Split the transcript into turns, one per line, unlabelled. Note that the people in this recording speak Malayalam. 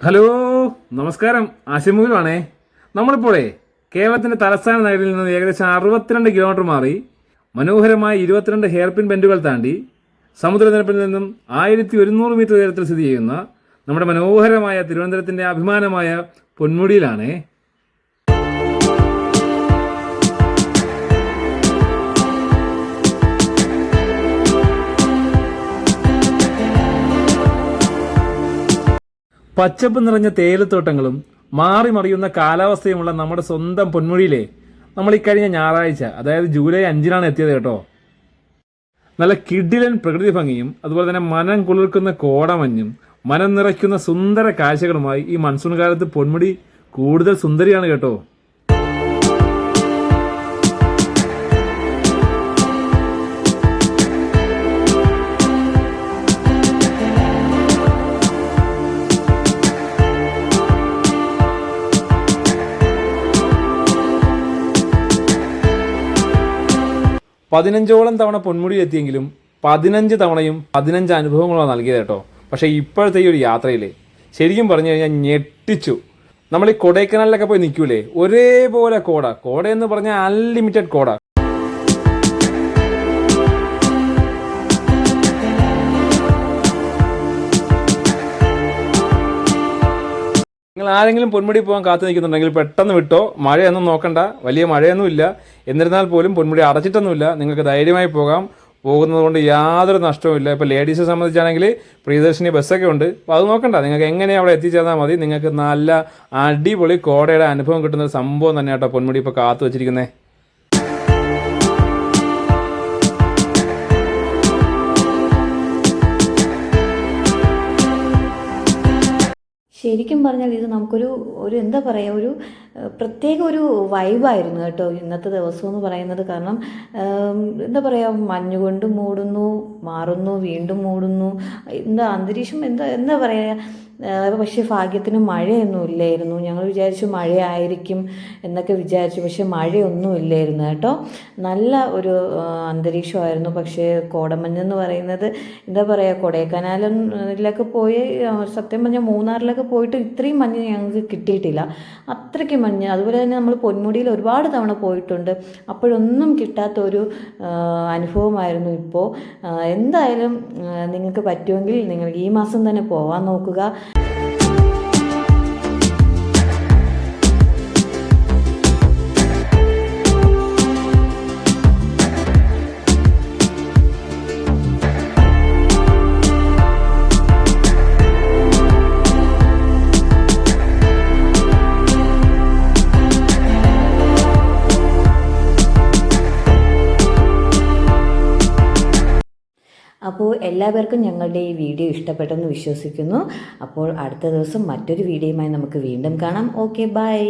ഹലോ, നമസ്കാരം. ആശിമുഖിലാണേ. നമ്മളിപ്പോഴേ കേരളത്തിൻ്റെ തലസ്ഥാന നഗരിൽ നിന്ന് ഏകദേശം 62 കിലോമീറ്റർ മാറി മനോഹരമായ 22 ഹെയർപിൻ ബെൻഡുകൾ താണ്ടി സമുദ്രനിരപ്പിൽ നിന്നും 1100 മീറ്റർ ഉയരത്തിൽ സ്ഥിതി ചെയ്യുന്ന നമ്മുടെ മനോഹരമായ തിരുവനന്തപുരത്തിൻ്റെ അഭിമാനമായ പൊന്മുടിയിലാണേ. പച്ചപ്പ് നിറഞ്ഞ തേയിലത്തോട്ടങ്ങളും മാറി മറിയുന്ന കാലാവസ്ഥയുമുള്ള നമ്മുടെ സ്വന്തം പൊന്മുടിയിലെ നമ്മൾ ഈ കഴിഞ്ഞ ഞായറാഴ്ച, അതായത് ജൂലൈ 5-നാണ് എത്തിയത് കേട്ടോ. നല്ല കിടിലൻ പ്രകൃതി ഭംഗിയും അതുപോലെ തന്നെ മനം കുളിർക്കുന്ന കോടമഞ്ഞും മനം നിറയ്ക്കുന്ന സുന്ദര കാഴ്ചകളുമായി ഈ മൺസൂൺ കാലത്ത് പൊന്മുടി കൂടുതൽ സുന്ദരിയാണ് കേട്ടോ. പതിനഞ്ചോളം തവണ പൊന്മുടി എത്തിയെങ്കിലും 15 തവണയും 15 അനുഭവങ്ങളാണ് നൽകിയത് കേട്ടോ. പക്ഷേ ഇപ്പോഴത്തെ ഈ ഒരു യാത്രയിൽ ശരിക്കും പറഞ്ഞു കഴിഞ്ഞാൽ ഞെട്ടിച്ചു. നമ്മൾ ഈ കൊടൈക്കനാലിലൊക്കെ പോയി നിൽക്കൂലേ, ഒരേപോലെ കോടയെന്ന് പറഞ്ഞാൽ അൺലിമിറ്റഡ് കോട. നിങ്ങൾ ആരെങ്കിലും പൊന്മുടി പോകാൻ കാത്തു നിൽക്കുന്നുണ്ടെങ്കിൽ പെട്ടെന്ന് വിട്ടോ. മഴയൊന്നും നോക്കണ്ട, വലിയ മഴയൊന്നുമില്ല. എന്നിരുന്നാൽ പോലും പൊന്മുടി അടച്ചിട്ടൊന്നുമില്ല, നിങ്ങൾക്ക് ധൈര്യമായി പോകാം. പോകുന്നത് കൊണ്ട് യാതൊരു നഷ്ടവുമില്ല. ഇപ്പോൾ ലേഡീസിനെ സംബന്ധിച്ചാണെങ്കിൽ പ്രിയദർശിനി ബസ്സൊക്കെ ഉണ്ട്. അപ്പോൾ അത് നോക്കണ്ട, നിങ്ങൾക്ക് എങ്ങനെ അവിടെ എത്തിച്ചേർന്നാൽ മതി. നിങ്ങൾക്ക് നല്ല അടിപൊളി കോടയുടെ അനുഭവം കിട്ടുന്ന ഒരു സംഭവം തന്നെ കേട്ടോ പൊന്മുടി ഇപ്പോൾ കാത്തു വെച്ചിരിക്കുന്നത്.
ശരിക്കും പറഞ്ഞാൽ ഇത് നമുക്കൊരു എന്താ പറയുക, ഒരു പ്രത്യേക ഒരു വൈബായിരുന്നു കേട്ടോ ഇന്നത്തെ ദിവസം എന്ന് പറയുന്നത്. കാരണം എന്താ പറയുക, മഞ്ഞുകൊണ്ട് മൂടുന്നു, മാറുന്നു, വീണ്ടും മൂടുന്നു, അന്തരീക്ഷം എന്താ പറയുക. പക്ഷേ ഭാഗ്യത്തിന് മഴയൊന്നും ഇല്ലായിരുന്നു. ഞങ്ങൾ വിചാരിച്ചു മഴയായിരിക്കും എന്നൊക്കെ വിചാരിച്ചു, പക്ഷേ മഴയൊന്നും ഇല്ലായിരുന്നു കേട്ടോ. നല്ല ഒരു അന്തരീക്ഷമായിരുന്നു. പക്ഷേ കോടമഞ്ഞെന്ന് പറയുന്നത് എന്താ പറയുക, കൊടൈക്കനാലിലൊക്കെ പോയി, സത്യം പറഞ്ഞാൽ മൂന്നാറിലൊക്കെ പോയിട്ട് ഇത്രയും മഞ്ഞ് ഞങ്ങൾക്ക് കിട്ടിയിട്ടില്ല. അത്രയ്ക്ക് മഞ്ഞ്. അതുപോലെ തന്നെ നമ്മൾ പൊന്മുടിയിൽ ഒരുപാട് തവണ പോയിട്ടുണ്ട്, അപ്പോഴൊന്നും കിട്ടാത്തൊരു അനുഭവമായിരുന്നു ഇപ്പോൾ. എന്തായാലും നിങ്ങൾക്ക് പറ്റുമെങ്കിൽ നിങ്ങൾ ഈ മാസം തന്നെ പോകാൻ നോക്കുക. അപ്പോൾ എല്ലാവർക്കും ഞങ്ങളുടെ ഈ വീഡിയോ ഇഷ്ടപ്പെട്ടെന്ന് വിശ്വസിക്കുന്നു. അപ്പോൾ അടുത്ത ദിവസം മറ്റൊരു വീഡിയോയുമായി നമുക്ക് വീണ്ടും കാണാം. Okay, by.